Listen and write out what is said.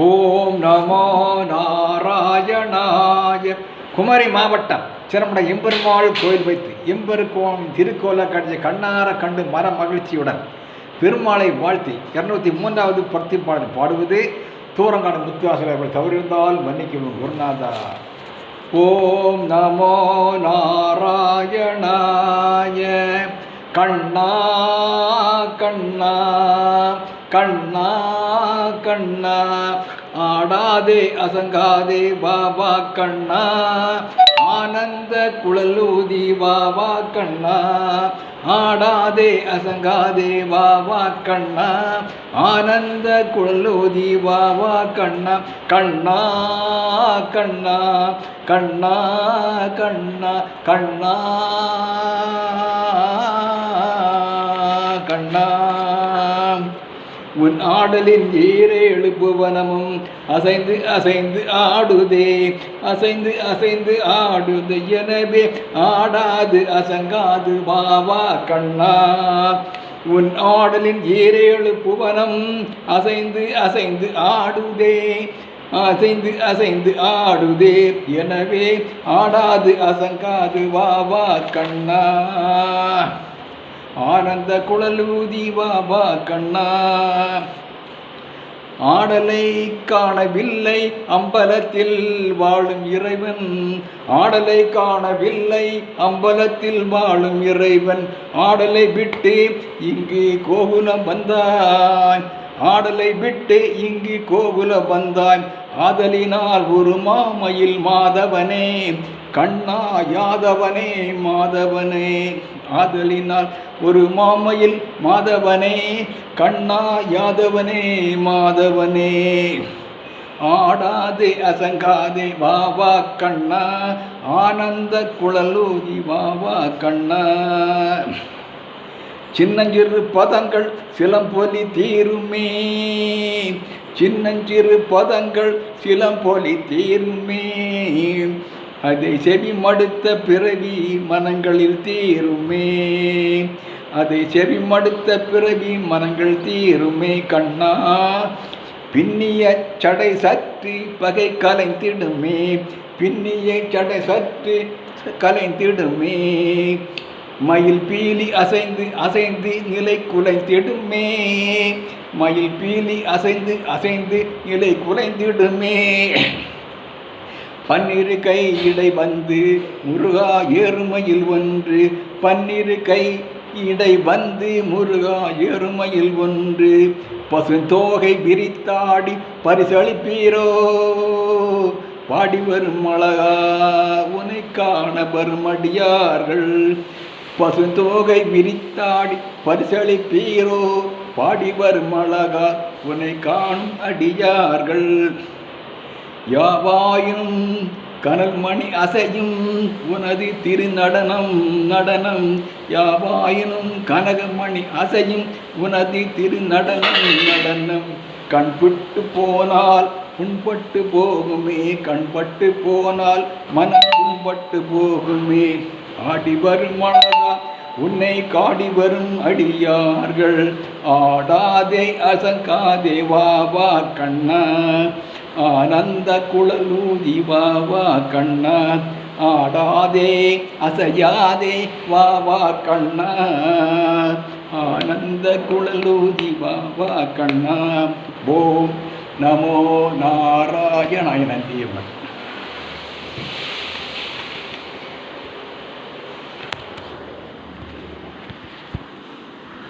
ஓம் நமோ நாராயணாய. குமரி மாவட்டம் சிரமட எம்பெருமாள் கோயில் வைத்து எம்பெருக்கோன் திருக்கோல காட்சியை கண்ணார கண்டு மர மகிழ்ச்சியுடன் பெருமாளை வாழ்த்தி 203வது பக்தி பாடல் பாடுவது தூரங்காடு முத்துவாசல் அவர்கள் தவறிருந்தால் மன்னிக்கவும் குருநாதா. ஓம் நமோ நாராயணாய. கண்ணா கண்ணா கண்ணா கண்ணா ஆடாதே அசங்காதே பாபா கண்ணா, ஆனந்த குழலூதி பாபா கண்ணா, ஆடாதே அசங்காதே பாபா கண்ணா, ஆனந்த குழலூதி பாபா கண்ணா. கண்ணா கண்ணா கண்ணா கண்ணா கண்ணா கண்ணா உன் ஆடலின் ஈரேழு புவனமும் அசைந்து அசைந்து ஆடுதே, அசைந்து அசைந்து ஆடுது. எனவே ஆடாது அசங்காது பாபா கண்ணா. உன் ஆடலின் ஈரேழு புவனம் அசைந்து அசைந்து ஆடுதே, அசைந்து அசைந்து ஆடுதே. எனவே ஆடாது அசங்காது பாபா கண்ணா, ஆனந்த குழலூதி பாபா கண்ணா. ஆடலை காணவில்லை அம்பலத்தில் வாழும் இறைவன், ஆடலை காணவில்லை அம்பலத்தில் வாழும் இறைவன். ஆடலை விட்டு இங்கு கோகுலம் வந்தாய், ஆடலை விட்டு இங்கு கோகுலம் வந்தாய். ஆதலினால் ஒரு மாமையில் மாதவனே கண்ணா, யாதவனே மாதவனே. ஆதலினால் ஒரு மாமையில் மாதவனே கண்ணா, யாதவனே மாதவனே. ஆடாதே அசங்காதே பாபா கண்ணா, ஆனந்த குழலூதி பாபா கண்ணா. சின்னஞ்சிறு பதங்கள் சிலம்பொலி தீருமே, சின்னஞ்சிறு பதங்கள் சிலம்பொலி தீருமே. அதை செவி மடுத்த பிறவி மனங்களில் தீருமே, அதை செவி மடுத்த பிறவி மனங்கள் தீருமே. கண்ணா பின்னிய சடை சற்று பகை கலைந்திடுமே, பின்னிய சடை சற்று கலைந்திடுமே. மயில் பீலி அசைந்து அசைந்து நிலை குலைந்திடுமே, மயில் பீலி அசைந்து அசைந்து நிலை குலைந்திடுமே. பன்னிரு கை இடை வந்து முருகா ஏறுமையில் ஒன்று, பன்னிரு கை இடை வந்து முருகா ஏறுமையில் ஒன்று. பசுந்தோகை விரித்தாடி பரிசளிப்பீரோ, பாடி வரும் அழகா உனை காண வரும் அடியார்கள். பசுந்தோகை விரித்தாடி பரிசளிப்பீரோ, பாடி வரும் அழகா உனை காணும் அடியார்கள். யாவாயினும் கனல் மணி அசையும் உனது திருநடனம் நடனம், யாவாயினும் கனகமணி அசையும் உனது திருநடனம் நடனம். கண்பட்டு போனால் புண்பட்டு போகுமே, கண்பட்டு போனால் மனம் புண்பட்டு போகுமே. ஆடி வரும் அழகா உன்னை காடி வரும் அடியார்கள். ஆடாதே அசங்காதே பாபா கண்ணா, ஆனந்த குழலூதி பாபா கண்ணா. ஆடாதே அசையாதே பாபா கண்ணா, ஆனந்த குழலூதி பாபா கண்ணா. ஓம் நமோ நாராயணாய. நன்றி.